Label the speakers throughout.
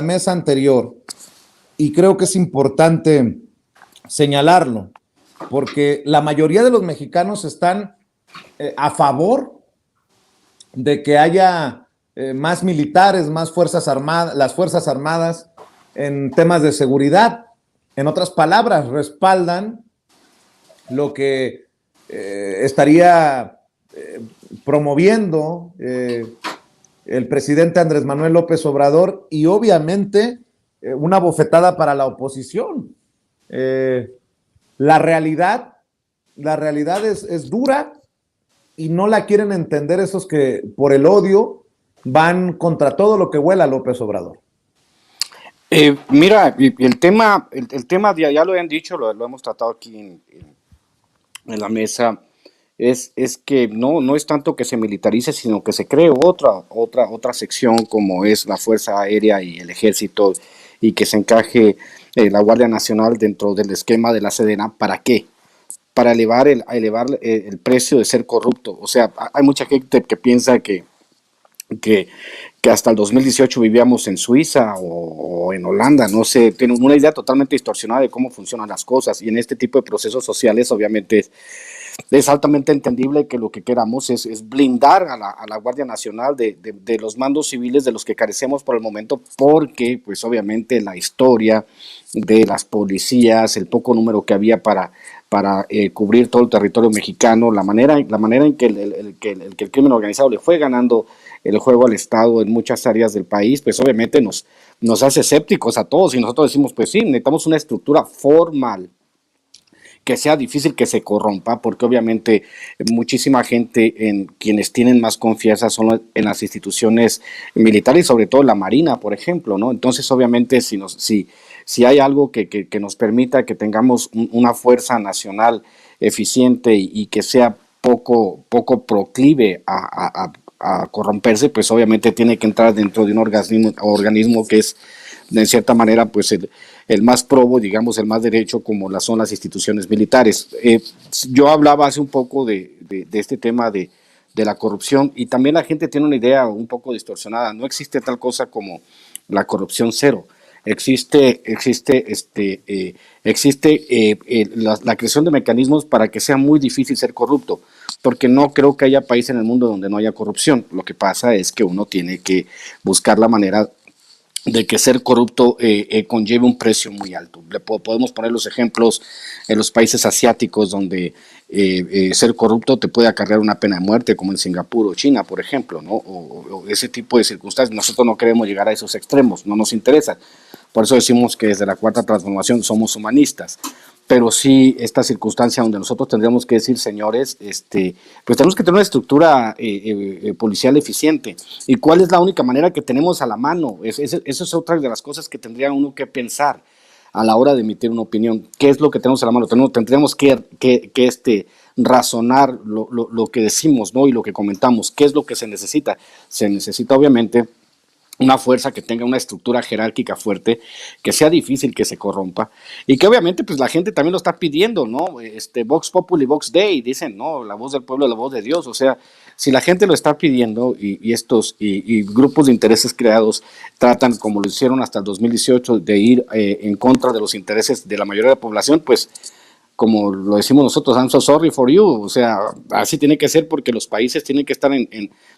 Speaker 1: mesa anterior, y creo que es importante señalarlo, porque la mayoría de los mexicanos están a favor de que haya más militares, más fuerzas armadas, las fuerzas armadas en temas de seguridad. En otras palabras, respaldan lo que estaría promoviendo el presidente Andrés Manuel López Obrador, y obviamente una bofetada para la oposición. La realidad es dura, y no la quieren entender esos que por el odio van contra todo lo que huela López Obrador.
Speaker 2: Mira, el tema ya lo han dicho, lo hemos tratado aquí en la mesa, es que no es tanto que se militarice, sino que se cree otra sección como es la Fuerza Aérea y el Ejército, y que se encaje la Guardia Nacional dentro del esquema de la Sedena. ¿Para qué? Para elevar el precio de ser corrupto. O sea, hay mucha gente que piensa que, que hasta el 2018 vivíamos en Suiza o en Holanda, no sé, tienen una idea totalmente distorsionada de cómo funcionan las cosas, y en este tipo de procesos sociales obviamente es altamente entendible que lo que queramos es blindar a la Guardia Nacional de los mandos civiles de los que carecemos por el momento, porque pues obviamente la historia de las policías, el poco número que había para cubrir todo el territorio mexicano, la manera en que el crimen organizado le fue ganando el juego al Estado en muchas áreas del país, pues obviamente nos hace escépticos a todos, y nosotros decimos, pues sí, necesitamos una estructura formal que sea difícil que se corrompa, porque obviamente muchísima gente en quienes tienen más confianza son en las instituciones militares, sobre todo la Marina, por ejemplo, ¿no? Entonces, obviamente, si hay algo que nos permita que tengamos una fuerza nacional eficiente y que sea poco proclive a corromperse, pues obviamente tiene que entrar dentro de un organismo que es, de cierta manera, pues el más probo, digamos, el más derecho, como son las instituciones militares. Yo hablaba hace un poco de este tema de la corrupción, y también la gente tiene una idea un poco distorsionada. No existe tal cosa como la corrupción cero. Existe la creación de mecanismos para que sea muy difícil ser corrupto, porque no creo que haya país en el mundo donde no haya corrupción. Lo que pasa es que uno tiene que buscar la manera de que ser corrupto conlleve un precio muy alto. Podemos poner los ejemplos en los países asiáticos, donde ser corrupto te puede acarrear una pena de muerte, como en Singapur o China, por ejemplo, ¿no? O ese tipo de circunstancias. Nosotros no queremos llegar a esos extremos, no nos interesa. Por eso decimos que desde la Cuarta Transformación somos humanistas. Pero sí, esta circunstancia donde nosotros tendríamos que decir, señores, pues tenemos que tener una estructura policial eficiente. ¿Y cuál es la única manera que tenemos a la mano? Eso es otra de las cosas que tendría uno que pensar a la hora de emitir una opinión. ¿Qué es lo que tenemos a la mano? Tendríamos que razonar lo que decimos, ¿no? Y lo que comentamos. ¿Qué es lo que se necesita? Se necesita, obviamente, una fuerza que tenga una estructura jerárquica fuerte, que sea difícil que se corrompa, y que obviamente pues la gente también lo está pidiendo, ¿no? Vox Populi, Vox Dei, dicen, ¿no? La voz del pueblo es la voz de Dios. O sea, si la gente lo está pidiendo, y grupos de intereses creados tratan, como lo hicieron hasta el 2018, de ir en contra de los intereses de la mayoría de la población, pues como lo decimos nosotros, I'm so sorry for you. O sea, así tiene que ser, porque los países tienen que estar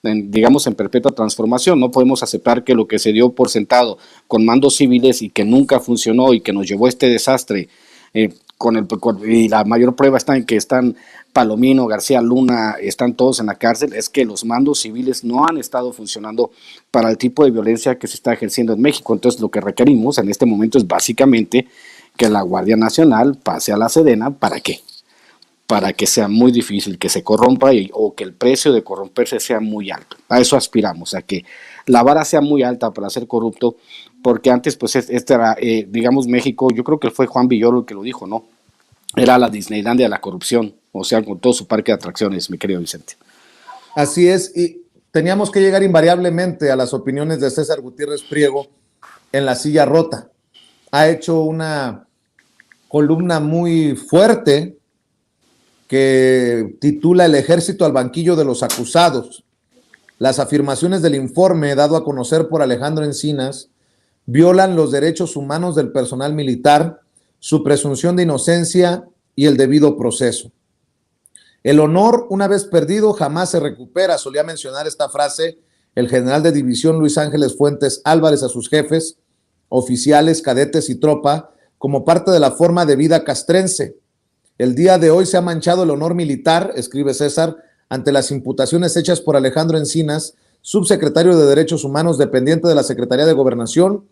Speaker 2: digamos, en perpetua transformación. No podemos aceptar que lo que se dio por sentado con mandos civiles y que nunca funcionó y que nos llevó a este desastre, y la mayor prueba está en que están Palomino, García Luna, están todos en la cárcel, es que los mandos civiles no han estado funcionando para el tipo de violencia que se está ejerciendo en México. Entonces, lo que requerimos en este momento es básicamente que la Guardia Nacional pase a la Sedena. ¿Para qué? Para que sea muy difícil que se corrompa, o que el precio de corromperse sea muy alto. A eso aspiramos, a que la vara sea muy alta para ser corrupto, porque antes pues era, digamos, México, yo creo que fue Juan Villoro el que lo dijo, ¿no? Era la Disneylandia de la corrupción, o sea, con todo su parque de atracciones, mi querido Vicente.
Speaker 1: Así es, y teníamos que llegar invariablemente a las opiniones de César Gutiérrez Priego en La Silla Rota. Ha hecho una columna muy fuerte que titula El ejército al banquillo de los acusados. Las afirmaciones del informe dado a conocer por Alejandro Encinas violan los derechos humanos del personal militar, su presunción de inocencia y el debido proceso. El honor, una vez perdido, jamás se recupera. Solía mencionar esta frase el general de división Luis Ángeles Fuentes Álvarez a sus jefes, oficiales, cadetes y tropa, como parte de la forma de vida castrense. El día de hoy se ha manchado el honor militar, escribe César, ante las imputaciones hechas por Alejandro Encinas, subsecretario de Derechos Humanos dependiente de la Secretaría de Gobernación,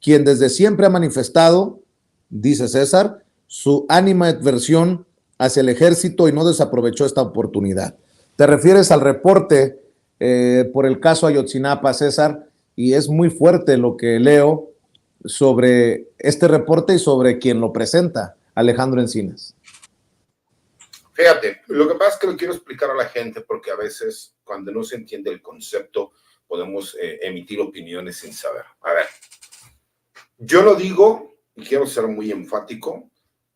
Speaker 1: quien desde siempre ha manifestado, dice César, su animadversión hacia el ejército y no desaprovechó esta oportunidad. Te refieres al reporte por el caso Ayotzinapa, César, y es muy fuerte lo que leo sobre este reporte y sobre quien lo presenta, Alejandro Encinas.
Speaker 3: Fíjate, lo que pasa es que lo quiero explicar a la gente porque a veces cuando no se entiende el concepto podemos emitir opiniones sin saber. A ver, yo lo digo y quiero ser muy enfático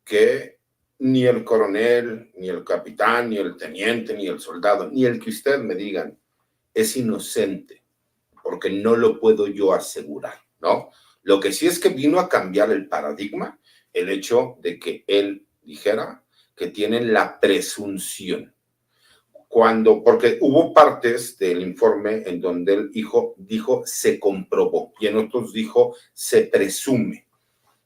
Speaker 3: que ni el coronel, ni el capitán, ni el teniente, ni el soldado, ni el que usted me digan es inocente, porque no lo puedo yo asegurar, ¿no? Lo que sí es que vino a cambiar el paradigma, el hecho de que él dijera que tienen la presunción. Porque hubo partes del informe en donde el hijo dijo se comprobó y en otros dijo se presume.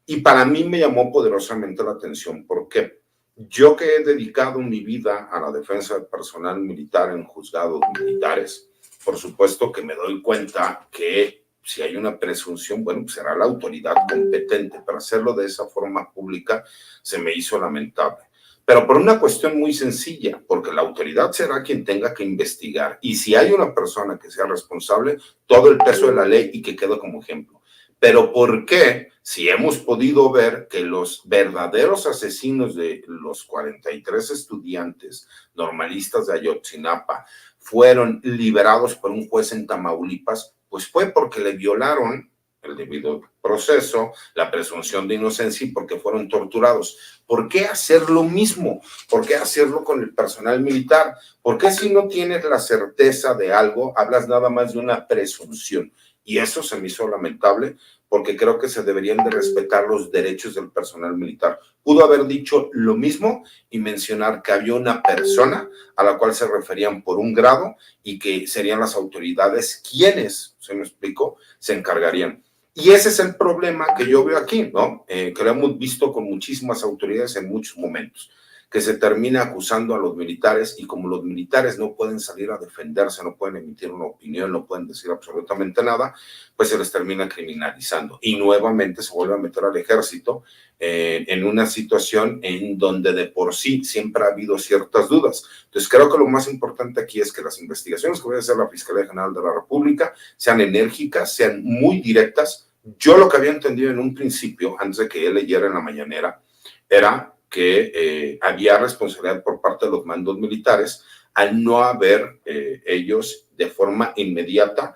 Speaker 3: Y para mí me llamó poderosamente la atención. ¿Por qué? Yo que he dedicado mi vida a la defensa del personal militar en juzgados militares, por supuesto que me doy cuenta que si hay una presunción, bueno, pues será la autoridad competente, pero hacerlo de esa forma pública se me hizo lamentable. Pero por una cuestión muy sencilla, porque la autoridad será quien tenga que investigar. Y si hay una persona que sea responsable, todo el peso de la ley y que quede como ejemplo. Pero ¿por qué? Si hemos podido ver que los verdaderos asesinos de los 43 estudiantes normalistas de Ayotzinapa fueron liberados por un juez en Tamaulipas, pues fue porque le violaron el debido proceso, la presunción de inocencia y porque fueron torturados. ¿Por qué hacer lo mismo? ¿Por qué hacerlo con el personal militar? ¿Por qué si no tienes la certeza de algo, hablas nada más de una presunción? Y eso se me hizo lamentable porque creo que se deberían de respetar los derechos del personal militar. Pudo haber dicho lo mismo y mencionar que había una persona a la cual se referían por un grado y que serían las autoridades quienes, ¿se me explicó?, se encargarían. Y ese es el problema que yo veo aquí, ¿no? Que lo hemos visto con muchísimas autoridades en muchos momentos, que se termina acusando a los militares y como los militares no pueden salir a defenderse, no pueden emitir una opinión, no pueden decir absolutamente nada, pues se les termina criminalizando. Y nuevamente se vuelve a meter al ejército en una situación en donde de por sí siempre ha habido ciertas dudas. Entonces creo que lo más importante aquí es que las investigaciones que vaya a hacer la Fiscalía General de la República sean enérgicas, sean muy directas. Yo lo que había entendido en un principio, antes de que él leyera en la mañanera, era que había responsabilidad por parte de los mandos militares al no haber ellos de forma inmediata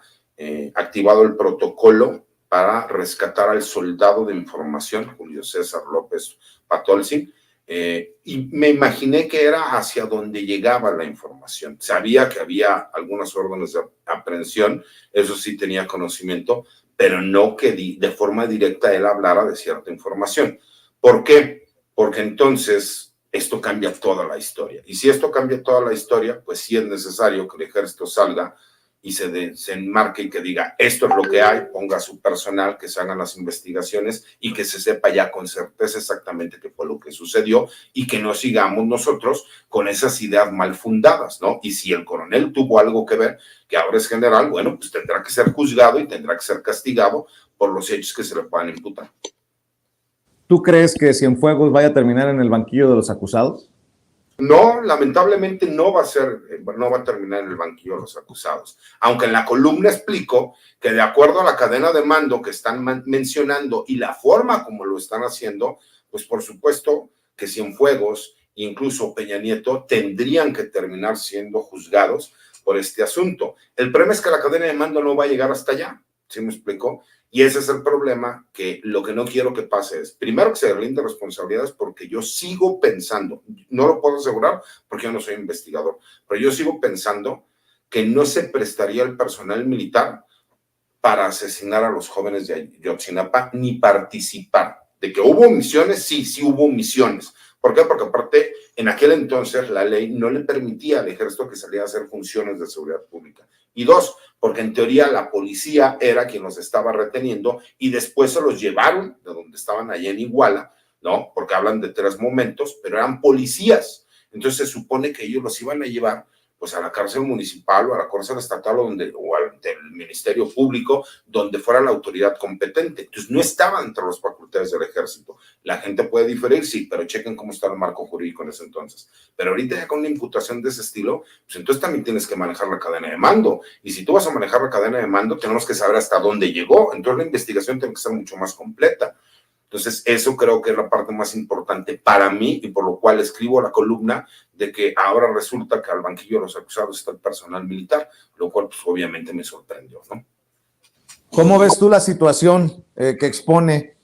Speaker 3: activado el protocolo para rescatar al soldado de información, Julio César López Patolsi, y me imaginé que era hacia donde llegaba la información. Sabía que había algunas órdenes de aprehensión, eso sí tenía conocimiento, pero no que de forma directa él hablara de cierta información. ¿Por qué? Porque entonces esto cambia toda la historia. Y si esto cambia toda la historia, pues sí es necesario que el ejército salga y se enmarque y que diga, esto es lo que hay, ponga a su personal, que se hagan las investigaciones y que se sepa ya con certeza exactamente qué fue lo que sucedió y que no sigamos nosotros con esas ideas mal fundadas, ¿no? Y si el coronel tuvo algo que ver, que ahora es general, bueno, pues tendrá que ser juzgado y tendrá que ser castigado por los hechos que se le puedan imputar.
Speaker 1: ¿Tú crees que Cienfuegos vaya a terminar en el banquillo de los acusados?
Speaker 3: No, lamentablemente no va a terminar en el banquillo de los acusados. Aunque en la columna explico que de acuerdo a la cadena de mando que están mencionando y la forma como lo están haciendo, pues por supuesto que Cienfuegos, incluso Peña Nieto, tendrían que terminar siendo juzgados por este asunto. El problema es que la cadena de mando no va a llegar hasta allá, ¿sí me explico? Y ese es el problema, que lo que no quiero que pase es, primero, que se deslinde responsabilidades, porque yo sigo pensando, no lo puedo asegurar porque yo no soy investigador, pero yo sigo pensando que no se prestaría el personal militar para asesinar a los jóvenes de Ayotzinapa, ni participar. De que hubo omisiones, sí hubo omisiones. ¿Por qué? Porque aparte, en aquel entonces la ley no le permitía al ejército que saliera a hacer funciones de seguridad pública. Y dos, porque en teoría la policía era quien los estaba reteniendo y después se los llevaron de donde estaban allá en Iguala, ¿no? Porque hablan de 3 momentos, pero eran policías. Entonces se supone que ellos los iban a llevar pues a la cárcel municipal o a la cárcel estatal o al del Ministerio Público, donde fuera la autoridad competente. Entonces no estaban entre las facultades del ejército. La gente puede diferir, sí, pero chequen cómo está el marco jurídico en ese entonces. Pero ahorita ya con una imputación de ese estilo, pues entonces también tienes que manejar la cadena de mando. Y si tú vas a manejar la cadena de mando, tenemos que saber hasta dónde llegó. Entonces la investigación tiene que ser mucho más completa. Entonces, eso creo que es la parte más importante para mí y por lo cual escribo la columna de que ahora resulta que al banquillo de los acusados está el personal militar, lo cual pues obviamente me sorprendió, ¿no?
Speaker 1: ¿Cómo ves tú la situación que expone